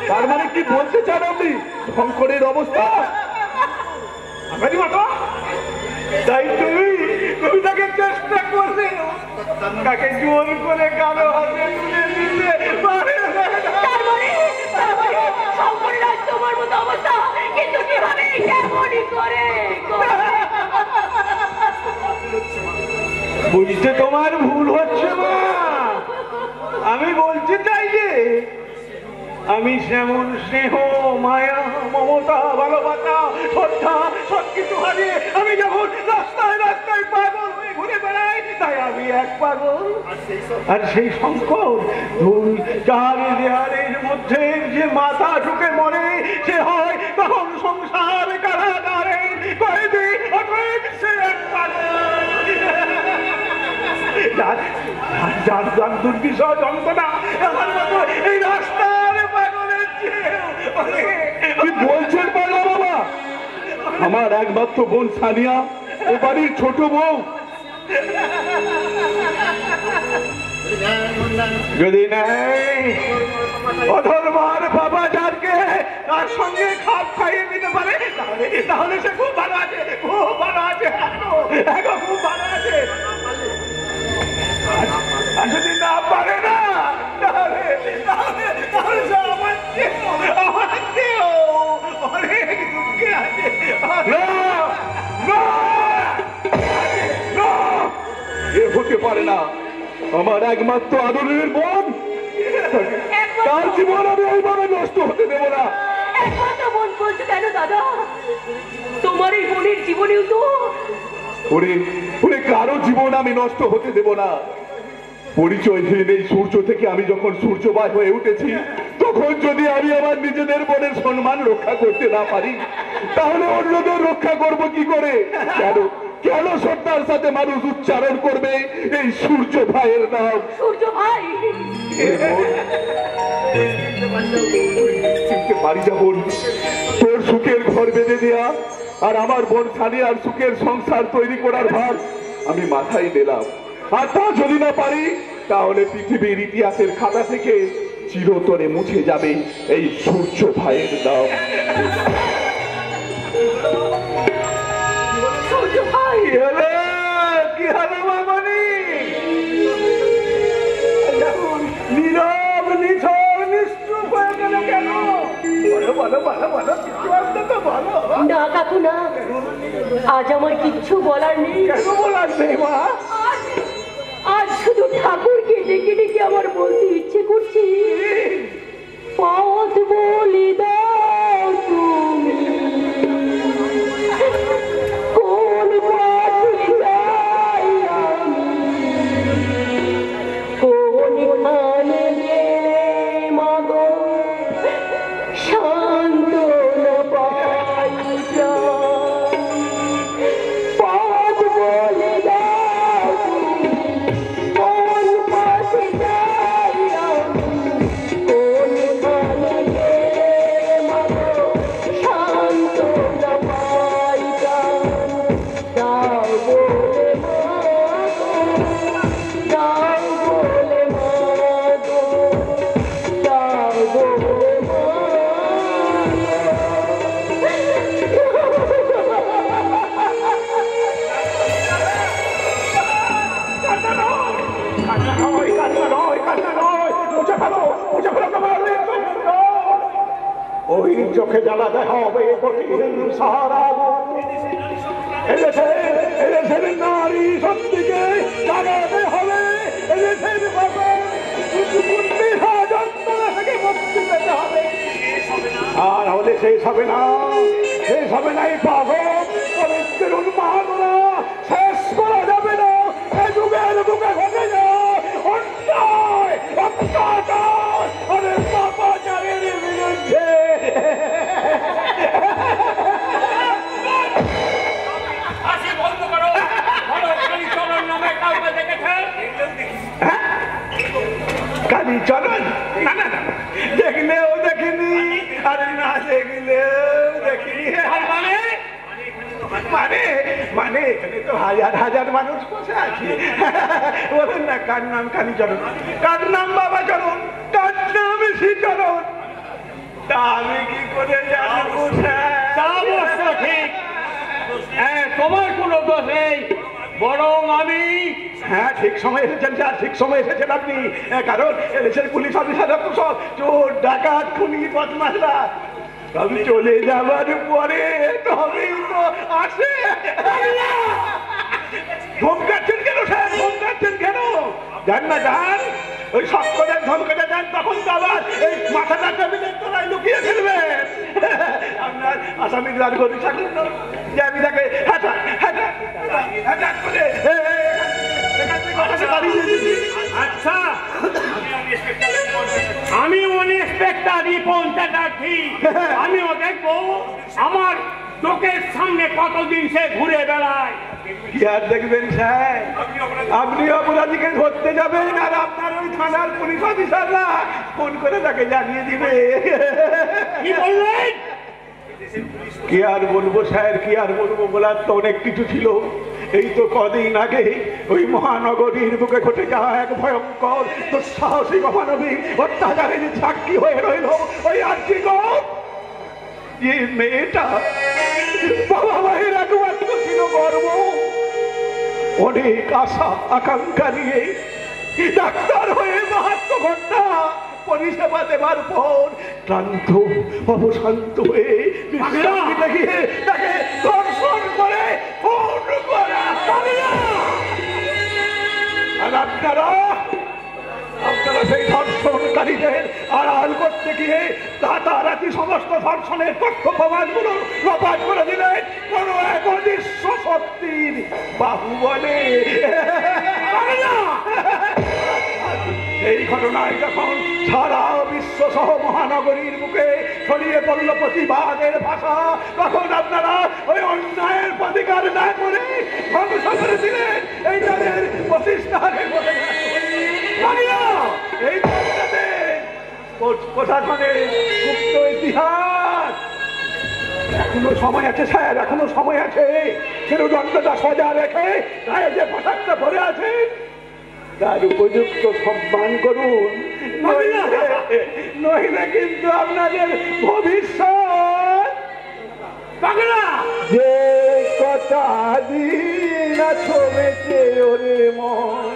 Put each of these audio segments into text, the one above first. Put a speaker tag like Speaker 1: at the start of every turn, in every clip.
Speaker 1: তার মানে কি বলতে চান আপনি শঙ্করের অবস্থা?
Speaker 2: তাই তুমি তাকে চেষ্টা করবে তাকে জোর করে কারো হাতে তুলে দিতে পারে।
Speaker 3: তোমার মতো অবস্থা কিন্তু কিভাবে কেমনই করে
Speaker 2: বুঝতে তোমার ভুল হচ্ছে মা। আমি বলতে চাই যে আমি যেমন স্নেহ মায়া মমতা ভালোবাসা শ্রদ্ধা সবকিছু হারিয়ে আমি যখন রাস্তায় রাস্তায় পাগল হয়ে ঘুরে বেড়াই তাই আমি এক পাগল। আর সেই শঙ্কর দুই চার দেয়ালের মধ্যে যে মাথা ঢুকে মরে সে হয় তখন সংসার কারাগারে কয়েদি অতএব সে এক পাগল। যার দুর্বিষহ যন্ত্রণা আমার মতো এই রাস্তার পাগলের
Speaker 1: কি বলছেন পাগলা বাবা? আমার একমাত্র বোন সানিয়া ও বাড়ির ছোট বউ
Speaker 2: যদি নেই অধর্মার বাবা যারকে তার সঙ্গে খাপ খাইয়ে দিতে পারে তাহলে সে খুব ভালো আছে, খুব ভালো আছে, খুব ভালো আছে। আর যদি না পারে না তাহলে সে আমার দেহ অনেক দুঃখে আছে।
Speaker 1: এ হতে পারে না। আমার একমাত্র আদরের বোন, তার জীবন আমি এইভাবে নষ্ট হতে দেব না।
Speaker 3: একমাত্র বোন বলছো কেন দাদা? তোমার এই বোনের জীবনেও তো
Speaker 1: ওরে কারো জীবন আমি নষ্ট হতে দেব না। পরিচয়হীন এই সূর্য থেকে আমি যখন সূর্যবাই হয়ে উঠেছি তখন যদি আমি আমার নিজেদের বোনের সম্মান রক্ষা করতে না পারি তাহলে অন্যদের রক্ষা করব কি করে? কেন শ্রদ্ধার সাথে মানুষ উচ্চারণ করবে এই সূর্য ভাইয়ের নাম?
Speaker 3: সূর্য ভাই
Speaker 1: চিনতে পারি যা বোন, তোর সুখের ঘর বেঁধে দেয়া আর আমার বোন সানিয়ার সুখের সংসার তৈরি করার ভার আমি মাথায় নিলাম। আর তা যদি না পারি তাহলে পৃথিবীর ইতিহাসের খাতা থেকে চিরতরে মুছে যাবে এই সূর্য ভাইয়ের নাম।
Speaker 3: সূর্য ভাই
Speaker 2: কি হলো মামনি? নীরব নিথর নিশ্চুপ হয়ে গেল কেন?
Speaker 3: না কাকু না, আজ আমার কিচ্ছু বলার নেই।
Speaker 2: কেন বলার নেই মা?
Speaker 3: আজ শুধু ঠাকুরকে ডেকে ডেকে আমার বলতে ইচ্ছে করছে, পথ বলে দাও তুমি কোন পথে যাই আমি, কোনখানে গেলে মাগো সান্ত্বনা পাই প্রাণ। পথ বলে দাও কোন পথে যাই আমি, কোনখানে গেলে মাগো সান্ত্বনা পাই প্রাণ। দাও বলে মাগো, দাও বলে মাগো, দাও বলে
Speaker 2: ওই চোখে জ্বালা দেখা হবে কঠিন সাহারা। এদেশের নারী শক্তিকে জাগাতে হবে, এদেশের যন্ত্রণা থেকে মুক্তি পেতে হবে। আর হলে শেষ হবে না এই পাগল পবিত্রের উন্মাদনা শেষ করা যাবে না। এই যুগের বুকে ঘটে না অন্যায় অত্যাচার আর পাপাচারের বিরুদ্ধে। কালীচরণ? না না না, দেখলেও দেখিনি আর না দেখলেও দেখিনি। মানে এখানে তো হাজার হাজার মানুষ বসে আছে। বলেন না কার নাম কালীচরণ, কার নাম বাবা চরণ, কার নাম শ্রীচরণ? তা আমি কি করে জানবো
Speaker 4: তা অবশ্য ঠিক। তোমার কোনো দোষ নেই, বরং আমি।
Speaker 2: হ্যাঁ, ঠিক সময় এসেছেন স্যার, ঠিক সময় এসেছেন আপনি। কারণ এদেশের পুলিশ অফিসাররা তো সব চোর, ডাকাত, খুনি, বদমাশরা। আমি চলে যাবার পরে তবেই তো আসে। ধমকাচ্ছেন কেন স্যার, ধমকাচ্ছেন কেন? যান না, যান। ওই সবকদের ধমকাতে যান, তখন তো আবার এই মাথাটা টেবিলের তলায় লুকিয়ে ফেলবেন। আপনার আসামির রাগ করে থাকুন না, যে আমি তাকে হঠাৎ হঠাৎ হঠাৎ করে
Speaker 4: আচ্ছা, আমি ইন্সপেক্টর রিপন চ্যাটার্জি। আমিও দেখবো আমার চোখের সামনে কতদিন সে ঘুরে বেড়ায়।
Speaker 2: কি আর দেখবেন স্যার, আপনি অপরাধীকে ধরতে যাবেন আর আপনার ওই থানার পুলিশ অফিসাররা ফোন করে তাকে জানিয়ে দিবে।
Speaker 4: কি বললেন?
Speaker 2: কি আর বলবো স্যার, কি আর বলবো, বলার তো অনেক কিছু ছিল। এই তো কদিন আগে ওই মহানগরীর বুকে ঘটে যাওয়া এক ভয়ঙ্কর দুঃসাহসিক অমানবিক অত্যাচারের সাক্ষী হয়ে রইল ওই আর্যিকর। যে মেয়েটা বাবা মায়ের একমাত্র ছিল গর্ব, অনেক আশা আকাঙ্ক্ষা নিয়ে ডাক্তার হয়ে 72 ঘন্টা পরিষেবা দেবার পর ক্লান্ত অবশান্ত হয়ে বিশ্রামে গিয়ে তাকে দর্শন করে ফোন করা। আর আপনারা সেই ধর্ষণকারীদের আড়াল করতে গিয়ে রাতারাতি সমস্ত ধর্ষণের তথ্য প্রমাণগুলো লোপাট করে দিলেন কোন এক অদৃশ্য শক্তির বাহুবলে। এই ঘটনায় যখন সারা বিশ্ব সহ মহানগরীর বুকে ছড়িয়ে পড়ল প্রতিবাদের ভাষা, তখন আপনারা ওই অন্যায়ের প্রতিকার না করে ধ্বংস করে দিলেন এই তাদের প্রতিষ্ঠানের এই প্রশাসনের গুপ্ত ইতিহাস। এখনো সময় আছে স্যার, এখনো সময় আছে। মেরুদণ্ডটা সোজা রেখে গায়ে যে পোশাকটা পরে আছে তার উপযুক্ত সম্মান করুন, নইলে কিন্তু আপনাদের ভবিষ্যৎ। যে কথা দিন ছবেছে ওরে মন,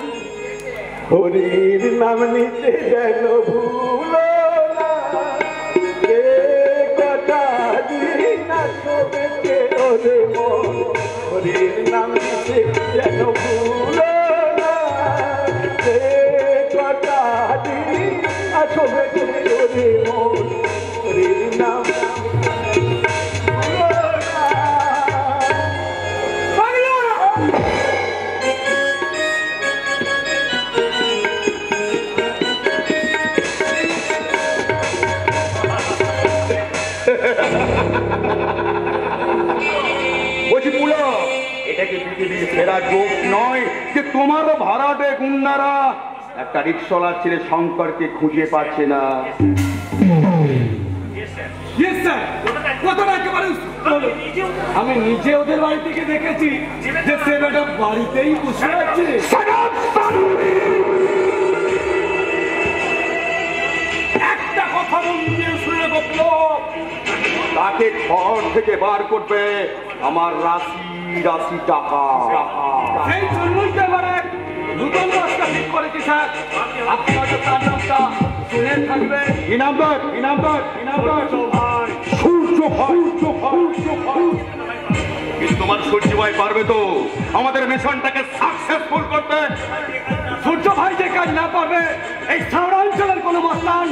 Speaker 2: হরির নাম নিতে যেন ভুলো না। যে কথা দিন ছবেছে ওরে মন, হরির নাম নিতে যেন ভুলো না। যে কথা দিন ছবেছে ওরে মন, হরির নাম
Speaker 1: বলছি পুলো, এটা কি পৃথিবীর সেরা জোক নয় যে তোমারও ভাড়াটে গুন্ডারা একটা রিক্সাওয়ালার ছেলে শঙ্করকে খুঁজে পাচ্ছে না?
Speaker 4: আমি নিজে ওদের বাড়ি থেকে দেখেছি যে ছেলেটা বাড়িতেই বসে আছে। একটা কথা মন দিয়ে শুনে বলল,
Speaker 1: তাকে ঘর থেকে বার করবে আমার রাশি রাশি টাকা।
Speaker 4: সেই জন্যই তো এবার এক নতুন রাস্তা ঠিক করেছি স্যার। আপনি হয়তো তার নামটা শুনে থাকবেন।
Speaker 1: ইনামদার ইনামদার ইনামদার সূর্য ভাই, কিন্তু তোমার সূর্য ভাই পারবে তো আমাদের মিশনটাকে সাকসেসফুল করতে?
Speaker 4: সূর্য ভাই যে কাজ না পারবে এই শহরাঞ্চলের কোনো মস্তান